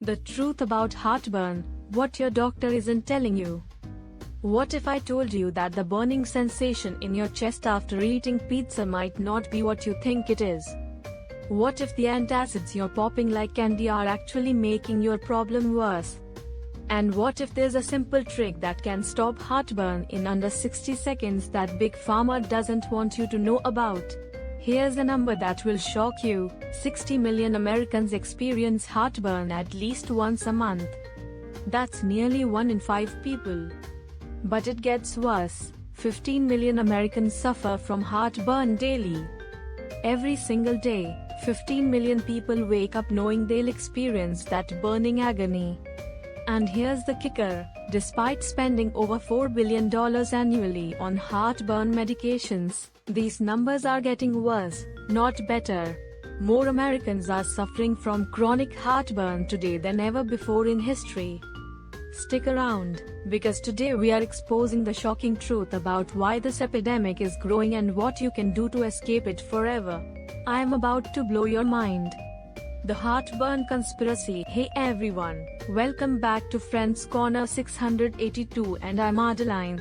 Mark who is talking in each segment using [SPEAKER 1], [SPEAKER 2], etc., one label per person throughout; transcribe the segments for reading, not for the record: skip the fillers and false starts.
[SPEAKER 1] The truth about heartburn, what your doctor isn't telling you. What if I told you that the burning sensation in your chest after eating pizza might not be what you think it is? What if the antacids you're popping like candy are actually making your problem worse? And what if there's a simple trick that can stop heartburn in under 60 seconds that Big Pharma doesn't want you to know about? Here's a number that will shock you: 60 million Americans experience heartburn at least once a month. That's nearly 1 in 5 people. But it gets worse. 15 million Americans suffer from heartburn daily. Every single day, 15 million people wake up knowing they'll experience that burning agony. And here's the kicker: despite spending over $4 billion annually on heartburn medications, these numbers are getting worse, not better. More Americans are suffering from chronic heartburn today than ever before in history. Stick around, because today we are exposing the shocking truth about why this epidemic is growing and what you can do to escape it forever. I am about to blow your mind. The Heartburn Conspiracy. Hey everyone, welcome back to Friends Corner 682 and I'm Adeline.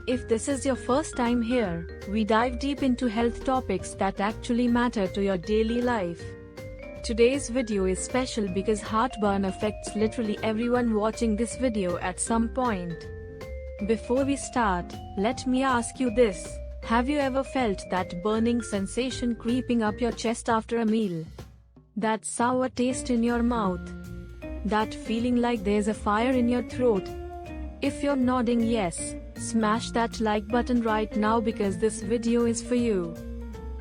[SPEAKER 1] If this is your first time here, we dive deep into health topics that actually matter to your daily life. Today's video is special because heartburn affects literally everyone watching this video at some point. Before we start, let me ask you this: have you ever felt that burning sensation creeping up your chest after a meal? That sour taste in your mouth? That feeling like there's a fire in your throat? If you're nodding yes, smash that like button right now because this video is for you.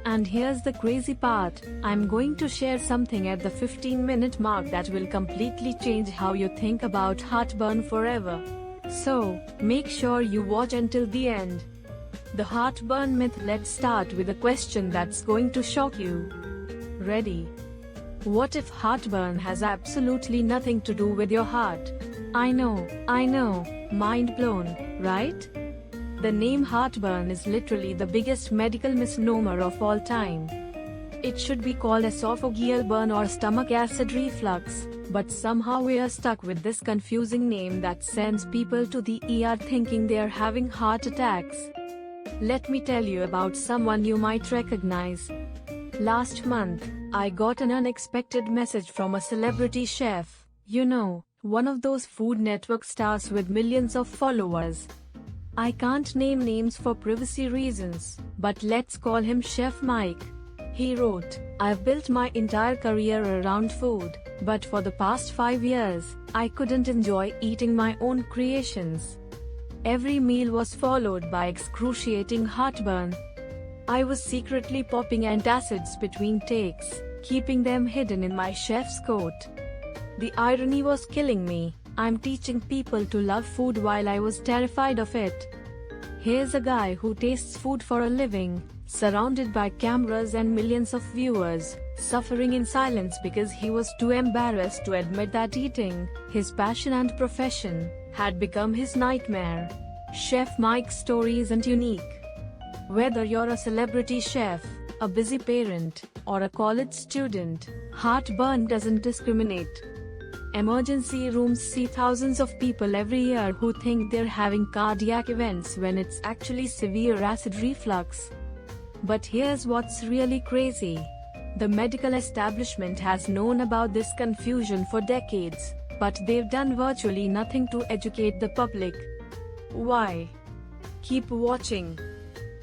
[SPEAKER 1] And here's the crazy part: I'm going to share something at the 15-minute mark that will completely change how you think about heartburn forever. So, make sure you watch until the end. The heartburn myth. Let's start with a question that's going to shock you. Ready? What if heartburn has absolutely nothing to do with your heart? I know, mind blown, right? The name heartburn is literally the biggest medical misnomer of all time. It should be called esophageal burn or stomach acid reflux, but somehow we are stuck with this confusing name that sends people to the ER thinking they are having heart attacks. Let me tell you about someone you might recognize. Last month, I got an unexpected message from a celebrity chef. You know, one of those Food Network stars with millions of followers. I can't name names for privacy reasons, but let's call him Chef Mike. He wrote, "I've built my entire career around food, but for the past 5 years, I couldn't enjoy eating my own creations. Every meal was followed by excruciating heartburn. I was secretly popping antacids between takes, keeping them hidden in my chef's coat. The irony was killing me. I'm teaching people to love food while I was terrified of it." Here's a guy who tastes food for a living, surrounded by cameras and millions of viewers, suffering in silence because he was too embarrassed to admit that eating, his passion and profession, had become his nightmare. Chef Mike's story isn't unique. Whether you're a celebrity chef, a busy parent, or a college student, heartburn doesn't discriminate. Emergency rooms see thousands of people every year who think they're having cardiac events when it's actually severe acid reflux. But here's what's really crazy. The medical establishment has known about this confusion for decades, but they've done virtually nothing to educate the public. Why? Keep watching.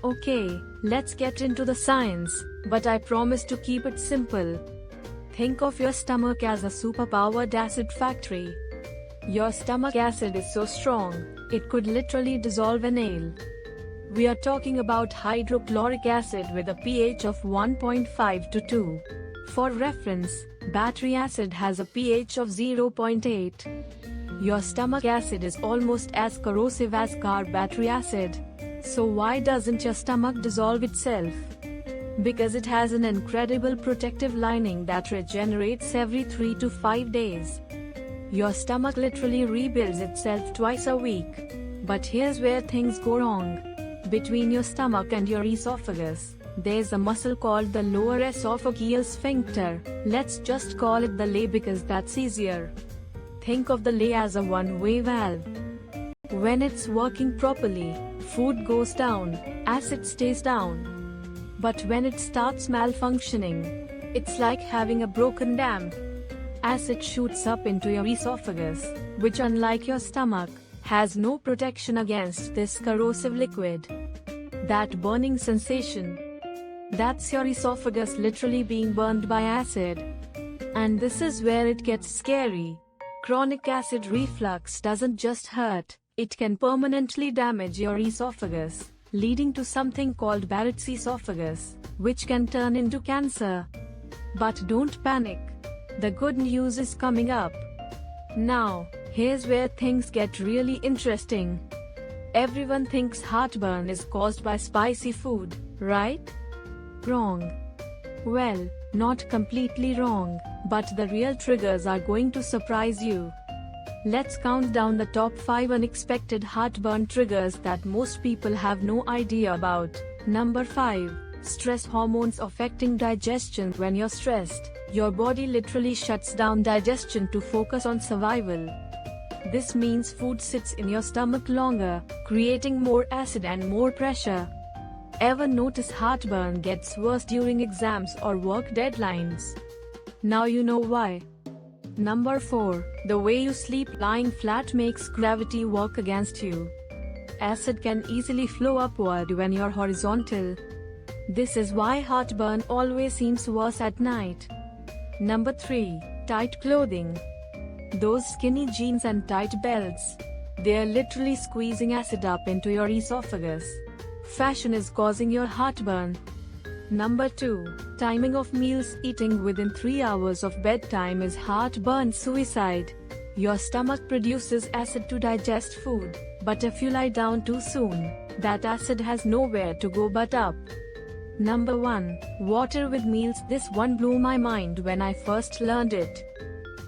[SPEAKER 1] Okay, let's get into the science, but I promise to keep it simple. Think of your stomach as a superpowered acid factory. Your stomach acid is so strong, it could literally dissolve a nail. We are talking about hydrochloric acid with a pH of 1.5 to 2. For reference, battery acid has a pH of 0.8. Your stomach acid is almost as corrosive as car battery acid. So why doesn't your stomach dissolve itself? Because it has an incredible protective lining that regenerates every 3 to 5 days. Your stomach literally rebuilds itself twice a week. But here's where things go wrong. Between your stomach and your esophagus, there's a muscle called the lower esophageal sphincter. Let's just call it the LE because that's easier. think of the lay as a one-way valve. When it's working properly, food goes down, acid stays down. But when it starts malfunctioning, it's like having a broken dam. Acid shoots up into your esophagus, which, unlike your stomach, has no protection against this corrosive liquid. That burning sensation, that's your esophagus literally being burned by acid. And this is where it gets scary. Chronic acid reflux doesn't just hurt, it can permanently damage your esophagus, leading to something called Barrett's esophagus, which can turn into cancer. But don't panic. The good news is coming up. Now, here's where things get really interesting. Everyone thinks heartburn is caused by spicy food, right? Wrong. Well, not completely wrong, but the real triggers are going to surprise you. Let's count down the top 5 unexpected heartburn triggers that most people have no idea about. Number 5. Stress hormones affecting digestion. When you're stressed, your body literally shuts down digestion to focus on survival. This means food sits in your stomach longer, creating more acid and more pressure. Ever notice heartburn gets worse during exams or work deadlines? Now you know why. Number 4. The way you sleep. Lying flat makes gravity work against you. Acid can easily flow upward when you're horizontal. This is why heartburn always seems worse at night. Number 3. Tight clothing. Those skinny jeans and tight belts, they're literally squeezing acid up into your esophagus. Fashion is causing your heartburn. Number 2. Timing of meals. Eating within 3 hours of bedtime is heartburn suicide. Your stomach produces acid to digest food, but if you lie down too soon, that acid has nowhere to go but up. Number 1. Water with meals. This one blew my mind when I first learned it.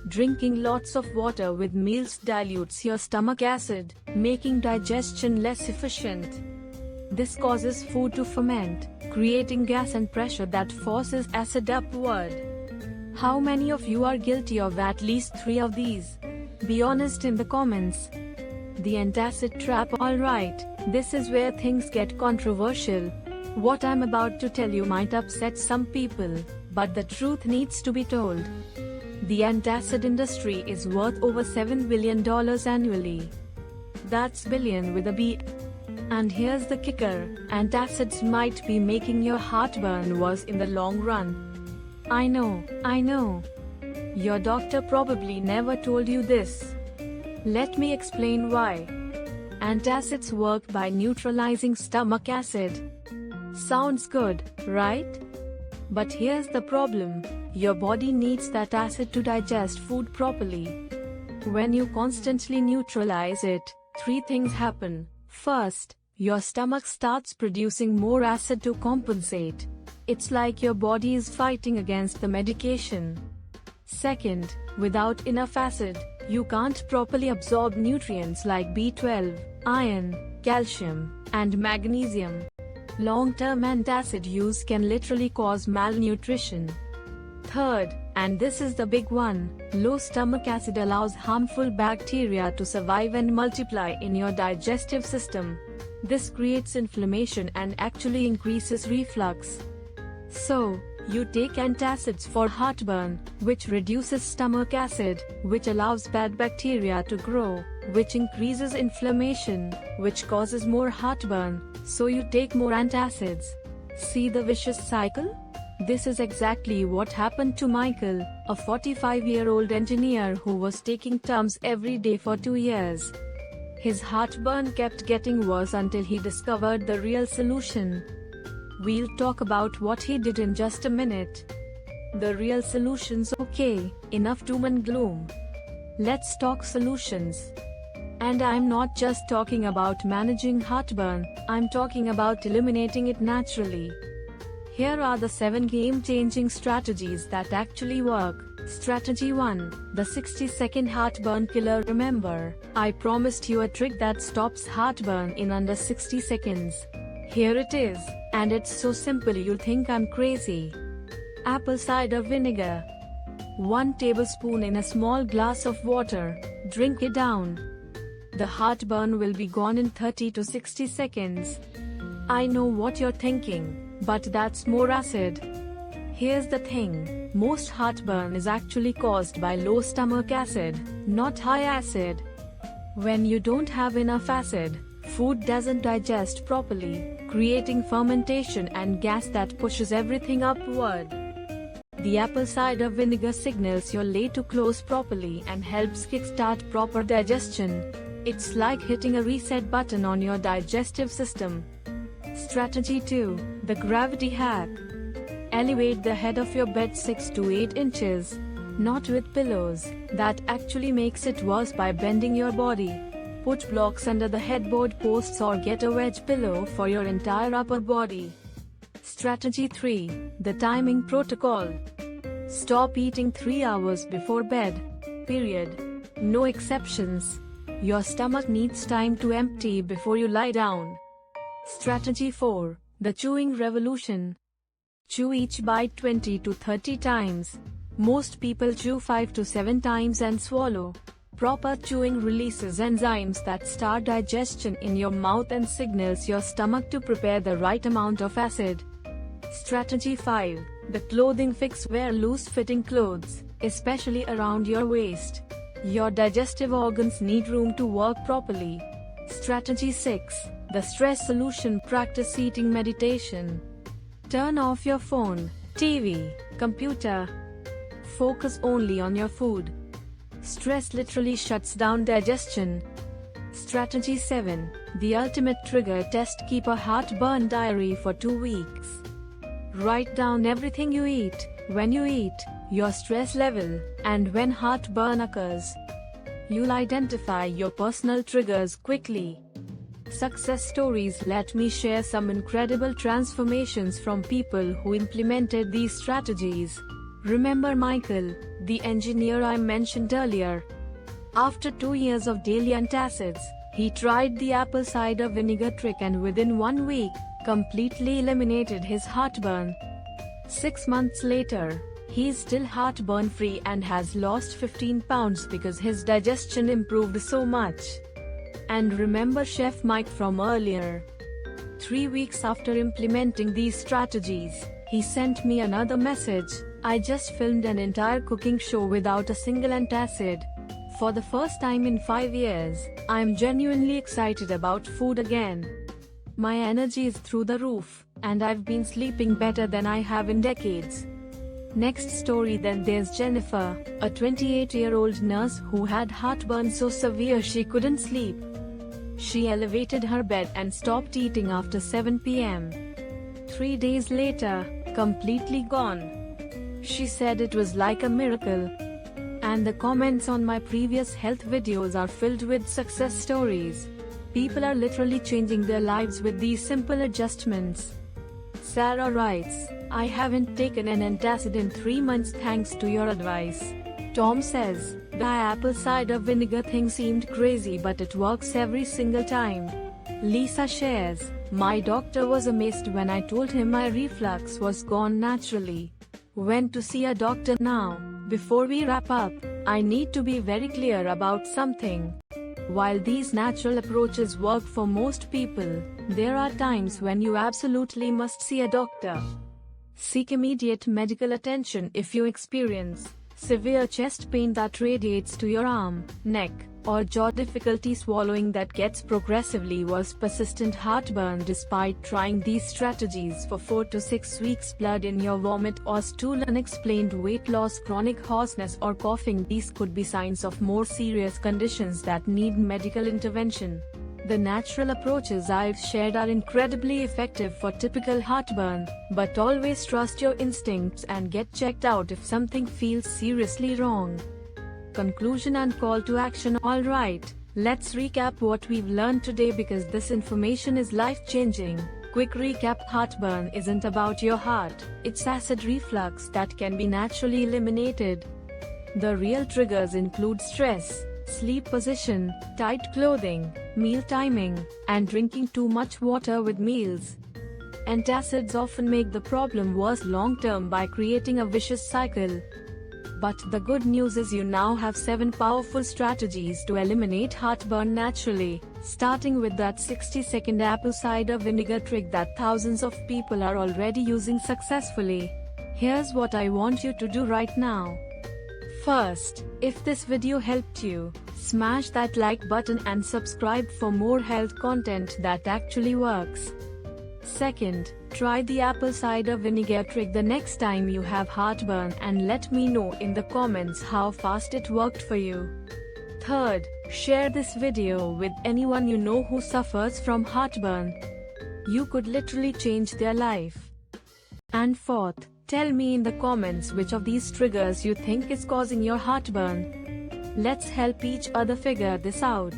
[SPEAKER 1] Drinking lots of water with meals dilutes your stomach acid, making digestion less efficient. This causes food to ferment, creating gas and pressure that forces acid upward. How many of you are guilty of at least 3 of these? Be honest in the comments. The antacid trap. Alright, this is where things get controversial. What I'm about to tell you might upset some people, but the truth needs to be told. The antacid industry is worth over $7 billion annually. That's billion with a B. And here's the kicker, antacids might be making your heartburn worse in the long run. I know. Your doctor probably never told you this. Let me explain why. Antacids work by neutralizing stomach acid. Sounds good, right? But here's the problem. Your body needs that acid to digest food properly. When you constantly neutralize it, 3 things happen. First, your stomach starts producing more acid to compensate. It's like your body is fighting against the medication. Second, without enough acid, you can't properly absorb nutrients like B12, iron, calcium, and magnesium. Long-term antacid use can literally cause malnutrition. Third, and this is the big one, low stomach acid allows harmful bacteria to survive and multiply in your digestive system. This creates inflammation and actually increases reflux. So, you take antacids for heartburn, which reduces stomach acid, which allows bad bacteria to grow, which increases inflammation, which causes more heartburn, so you take more antacids. See the vicious cycle? This is exactly what happened to Michael, a 45-year-old engineer who was taking Tums every day for 2 years. His heartburn kept getting worse until he discovered the real solution. We'll talk about what he did in just a minute. The real solutions. Okay, enough doom and gloom. Let's talk solutions. And I'm not just talking about managing heartburn, I'm talking about eliminating it naturally. Here are the 7 game-changing strategies that actually work. Strategy 1. The 60-second heartburn killer. Remember, I promised you a trick that stops heartburn in under 60 seconds. Here it is, and it's so simple you'll think I'm crazy. Apple cider vinegar. 1 tablespoon in a small glass of water. Drink it down. The heartburn will be gone in 30 to 60 seconds. I know what you're thinking, but that's more acid. Here's the thing, most heartburn is actually caused by low stomach acid, not high acid. When you don't have enough acid, food doesn't digest properly, creating fermentation and gas that pushes everything upward. The apple cider vinegar signals you're late to close properly and helps kickstart proper digestion. It's like hitting a reset button on your digestive system. Strategy 2. The gravity hack. Elevate the head of your bed 6 to 8 inches. Not with pillows, that actually makes it worse by bending your body. Put blocks under the headboard posts or get a wedge pillow for your entire upper body. Strategy 3. The timing protocol. Stop eating 3 hours before bed. Period. No exceptions. Your stomach needs time to empty before you lie down. Strategy 4. The chewing revolution. Chew each bite 20 to 30 times. Most people chew 5 to 7 times and swallow. Proper chewing releases enzymes that start digestion in your mouth and signals your stomach to prepare the right amount of acid. Strategy 5. The clothing fix. Wear loose-fitting clothes, especially around your waist. Your digestive organs need room to work properly. Strategy 6. The stress solution. Practice eating meditation. Turn off your phone, TV, computer. Focus only on your food. Stress literally shuts down digestion. Strategy 7. The ultimate trigger test. Keep a heartburn diary for 2 weeks. Write down everything you eat, when you eat, your stress level, and when heartburn occurs. You'll identify your personal triggers quickly. Success stories. Let me share some incredible transformations from people who implemented these strategies. Remember Michael, the engineer I mentioned earlier? After 2 years of daily antacids, he tried the apple cider vinegar trick and within 1 week, completely eliminated his heartburn. 6 months later, he's still heartburn free and has lost 15 pounds because his digestion improved so much. And remember Chef Mike from earlier? 3 weeks after implementing these strategies, he sent me another message. I just filmed an entire cooking show without a single antacid. For the first time in 5 years, I'm genuinely excited about food again. My energy is through the roof, and I've been sleeping better than I have in decades. Next story. Then there's Jennifer, a 28-year-old nurse who had heartburn so severe she couldn't sleep. She elevated her bed and stopped eating after 7 p.m. 3 days later, completely gone. She said it was like a miracle. And the comments on my previous health videos are filled with success stories. People are literally changing their lives with these simple adjustments. Sarah writes, I haven't taken an antacid in 3 months thanks to your advice. Tom says, the apple cider vinegar thing seemed crazy but it works every single time. Lisa shares, my doctor was amazed when I told him my reflux was gone naturally. Went to see a doctor now. Before we wrap up, I need to be very clear about something. While these natural approaches work for most people, there are times when you absolutely must see a doctor. Seek immediate medical attention if you experience severe chest pain that radiates to your arm, neck, or jaw, difficulty swallowing that gets progressively worse, persistent heartburn despite trying these strategies for 4 to 6 weeks, blood in your vomit or stool, unexplained weight loss, chronic hoarseness or coughing. These could be signs of more serious conditions that need medical intervention. The natural approaches I've shared are incredibly effective for typical heartburn, but always trust your instincts and get checked out if something feels seriously wrong. Conclusion and call to action. Alright, let's recap what we've learned today because this information is life-changing. Quick recap: heartburn isn't about your heart, it's acid reflux that can be naturally eliminated. The real triggers include stress, sleep position, tight clothing, meal timing, and drinking too much water with meals. Antacids often make the problem worse long-term by creating a vicious cycle. But the good news is you now have 7 powerful strategies to eliminate heartburn naturally, starting with that 60-second apple cider vinegar trick that thousands of people are already using successfully. Here's what I want you to do right now. First, if this video helped you, smash that like button and subscribe for more health content that actually works. Second, try the apple cider vinegar trick the next time you have heartburn and let me know in the comments how fast it worked for you. Third, share this video with anyone you know who suffers from heartburn. You could literally change their life. And fourth, tell me in the comments which of these triggers you think is causing your heartburn. Let's help each other figure this out.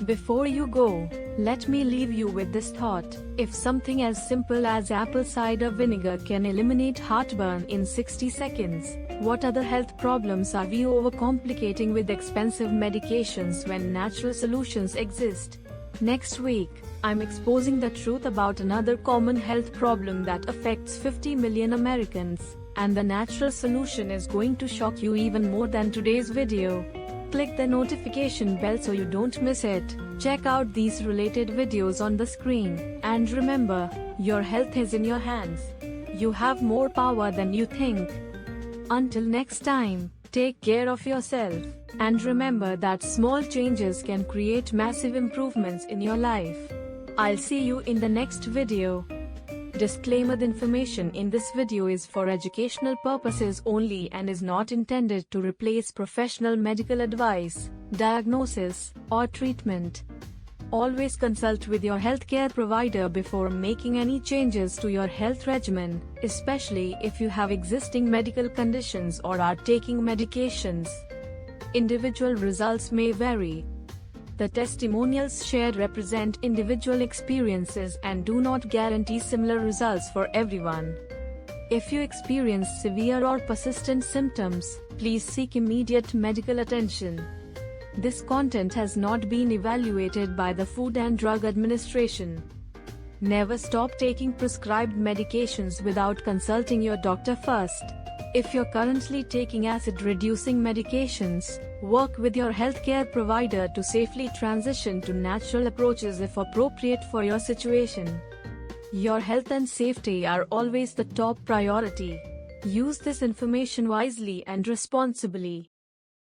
[SPEAKER 1] Before you go, let me leave you with this thought: if something as simple as apple cider vinegar can eliminate heartburn in 60 seconds, what other health problems are we overcomplicating with expensive medications when natural solutions exist? Next week, I'm exposing the truth about another common health problem that affects 50 million Americans, and the natural solution is going to shock you even more than today's video. Click the notification bell so you don't miss it. Check out these related videos on the screen, and remember, your health is in your hands. You have more power than you think. Until next time, take care of yourself, and remember that small changes can create massive improvements in your life. I'll see you in the next video. Disclaimer: the information in this video is for educational purposes only and is not intended to replace professional medical advice, diagnosis, or treatment. Always consult with your healthcare provider before making any changes to your health regimen, especially if you have existing medical conditions or are taking medications. Individual results may vary. The testimonials shared represent individual experiences and do not guarantee similar results for everyone. If you experience severe or persistent symptoms, please seek immediate medical attention. This content has not been evaluated by the Food and Drug Administration. Never stop taking prescribed medications without consulting your doctor first. If you're currently taking acid-reducing medications, work with your healthcare provider to safely transition to natural approaches if appropriate for your situation. Your health and safety are always the top priority. Use this information wisely and responsibly.